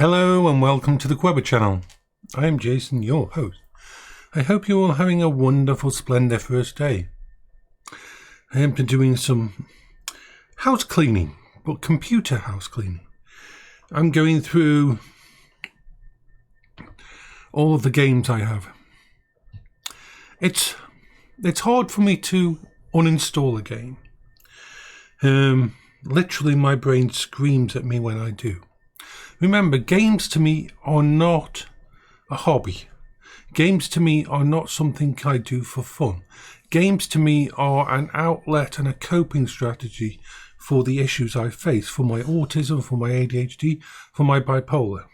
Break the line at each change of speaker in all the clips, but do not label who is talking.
Hello and welcome to the Quebber channel. I am Jason, your host. I hope you're all having a wonderful, splendid first day. I am doing some house cleaning, but computer house cleaning. I'm going through all of the games I have. It's hard for me to uninstall a game. Literally my brain screams at me when I do. Remember, games to me are not a hobby. Games to me are not something I do for fun. Games to me are an outlet and a coping strategy for the issues I face, for my autism, for my ADHD, for my bipolar.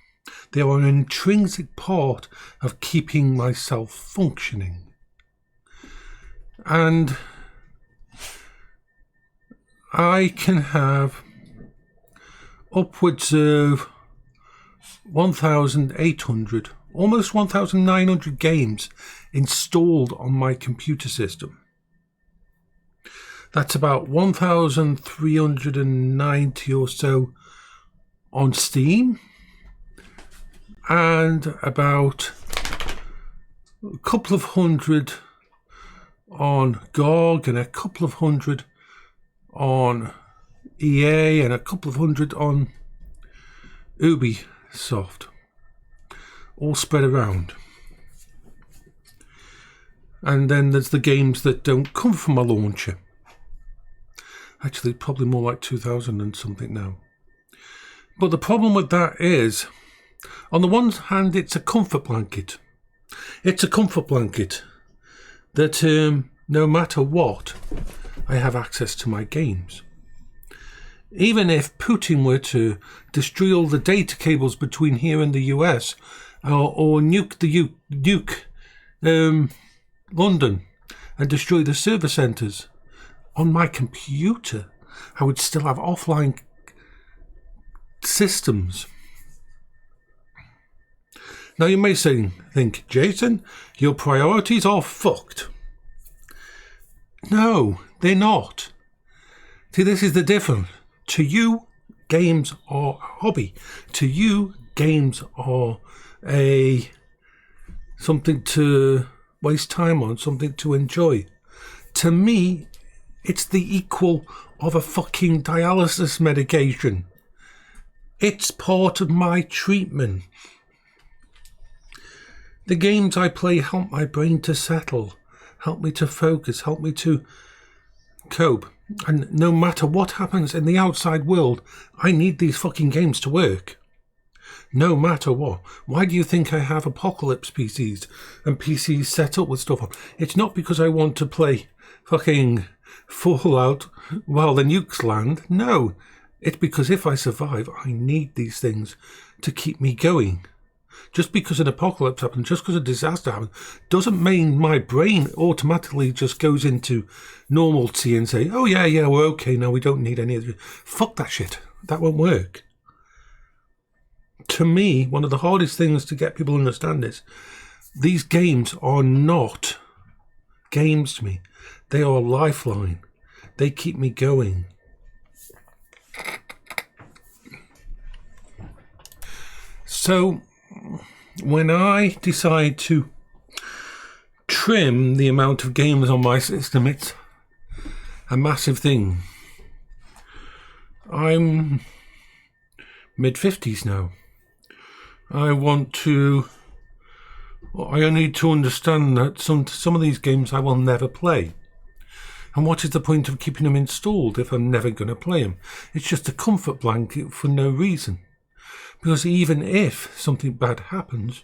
They are an intrinsic part of keeping myself functioning. And I can have upwards of 1,800, almost 1,900 games installed on my computer system. That's about 1,390 or so on Steam, and about a couple of hundred on GOG, and a couple of hundred on EA, and a couple of hundred on Ubisoft, all spread around. And then there's the games that don't come from a launcher. Actually, probably more like 2,000 and something now. But the problem with that is, on the one hand, it's a comfort blanket. It's a comfort blanket that no matter what, I have access to my games. Even if Putin were to destroy all the data cables between here and the US, or nuke London and destroy the server centres, on my computer, I would still have offline systems. Now you may think, Jason, your priorities are fucked. No, they're not. See, this is the difference. To you, games are a hobby. To you, games are something to waste time on, something to enjoy. To me, it's the equal of a fucking dialysis medication. It's part of my treatment. The games I play help my brain to settle, help me to focus, help me to cope. And no matter what happens in the outside world, I need these fucking games to work. No matter what. Why do you think I have Apocalypse PCs and PCs set up with stuff on? It's not because I want to play fucking Fallout while the nukes land. No. It's because if I survive, I need these things to keep me going. Just because an apocalypse happens, just because a disaster happens, doesn't mean my brain automatically just goes into normalcy and say, oh yeah, we're okay now, we don't need any of this. Fuck that shit. That won't work. To me, one of the hardest things to get people to understand is these games are not games to me. They are a lifeline. They keep me going. So, when I decide to trim the amount of games on my system, it's a massive thing. I'm mid-50s now. I need to understand that some of these games I will never play. And what is the point of keeping them installed if I'm never going to play them? It's just a comfort blanket for no reason. Because even if something bad happens,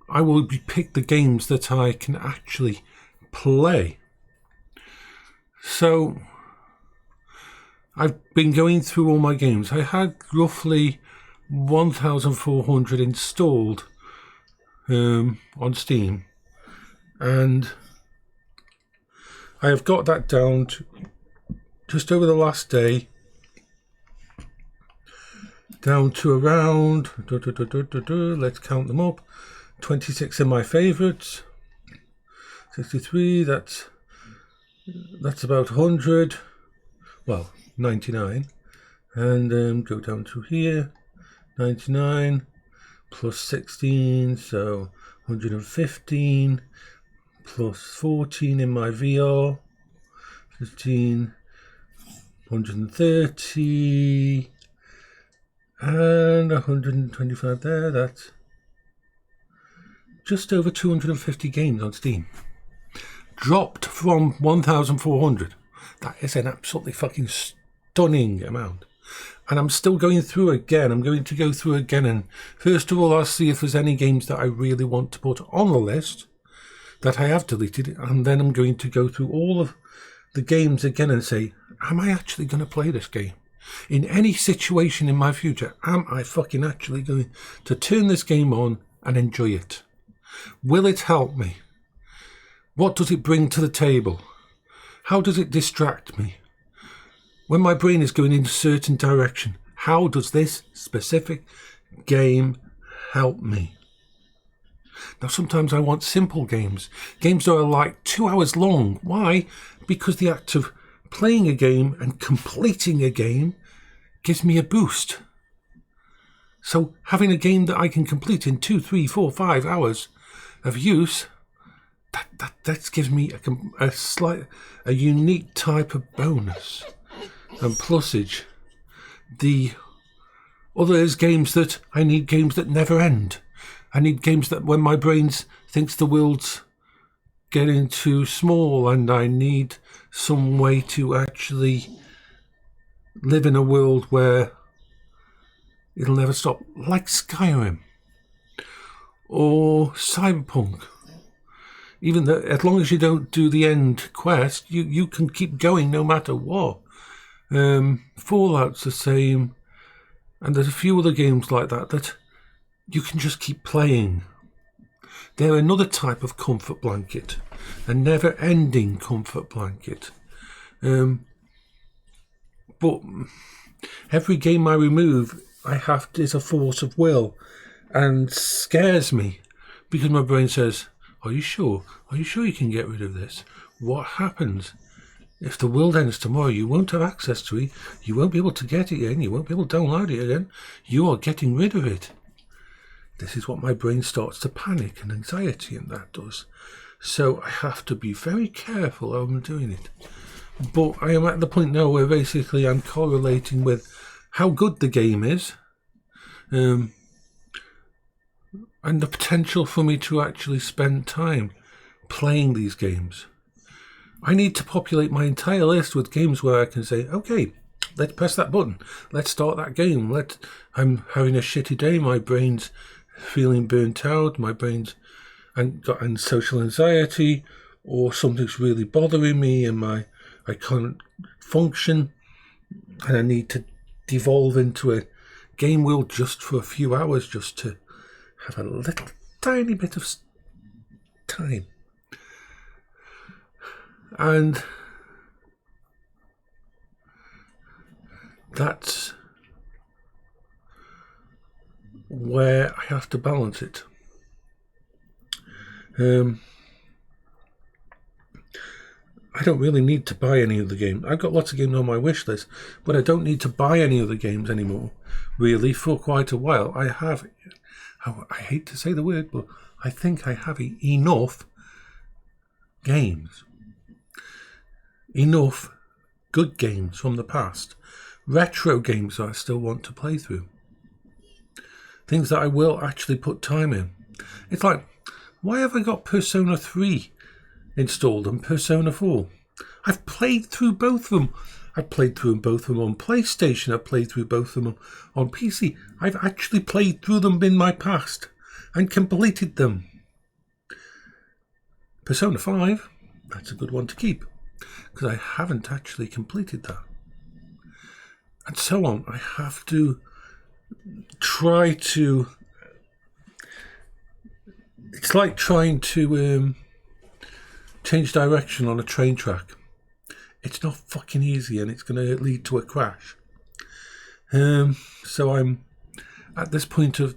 I will pick the games that I can actually play. So, I've been going through all my games. I had roughly 1,400 installed on Steam. And I have got that down to just over the last day, down to around, let's count them up, 26 are my favourites, 63, that's about 100, well, 99, and go down to here, 99 plus 16, so 115 plus 14 in my VR, 15, 130 and 125 there. That's just over 250 games on Steam. Dropped from 1,400. That is an absolutely fucking stunning amount. And I'm still going through again. I'm going to go through again, and first of all I'll see if there's any games that I really want to put on the list that I have deleted, and then I'm going to go through all of the games again and say, am I actually going to play this game? In any situation in my future, am I fucking actually going to turn this game on and enjoy it? Will it help me? What does it bring to the table? How does it distract me? When my brain is going in a certain direction, how does this specific game help me? Now, sometimes I want simple games. Games that are like 2 hours long. Why? Because the act of playing a game and completing a game gives me a boost. So having a game that I can complete in 2, 3, 4, 5 hours of use, that gives me a unique type of bonus and plusage. The other is games that I need games that never end. I need games that when my brain thinks the world's getting too small and I need some way to actually live in a world where it'll never stop, like Skyrim or Cyberpunk. Even though, as long as you don't do the end quest, you can keep going no matter what. Fallout's the same, and there's a few other games like that you can just keep playing. They're another type of comfort blanket, a never-ending comfort blanket. But every game I remove, is a force of will, and scares me, because my brain says, Are you sure? Are you sure you can get rid of this? What happens? If the world ends tomorrow, you won't have access to it. You won't be able to get it again. You won't be able to download it again. You are getting rid of it. This is what my brain starts to panic and anxiety, and that does. So I have to be very careful how I'm doing it. But I am at the point now where basically I'm correlating with how good the game is, and the potential for me to actually spend time playing these games. I need to populate my entire list with games where I can say, okay, let's press that button. Let's start that game. I'm having a shitty day. My brain's feeling burnt out. My brain's and social anxiety, or something's really bothering me and I can't function, and I need to devolve into a game world just for a few hours just to have a little tiny bit of time. And that's where I have to balance it. I don't really need to buy any of the games. I've got lots of games on my wish list, but I don't need to buy any of the games anymore, really, for quite a while. I hate to say the word, but I think I have enough games. Enough good games from the past. Retro games that I still want to play through. Things that I will actually put time in. It's like, why have I got Persona 3 installed and Persona 4? I've played through both of them. I've played through both of them on PlayStation. I've played through both of them on PC. I've actually played through them in my past and completed them. Persona 5, that's a good one to keep, because I haven't actually completed that. And so on. I have to try to... It's like trying to change direction on a train track. It's not fucking easy, and it's going to lead to a crash. So I'm at this point of...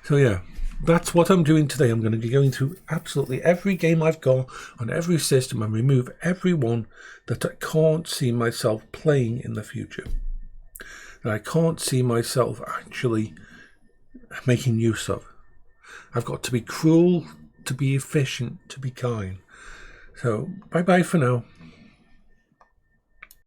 So yeah, that's what I'm doing today. I'm going to be going through absolutely every game I've got on every system and remove every one that I can't see myself playing in the future. that I can't see myself actually making use of. I've got to be cruel, to be efficient, to be kind. So, bye-bye for now.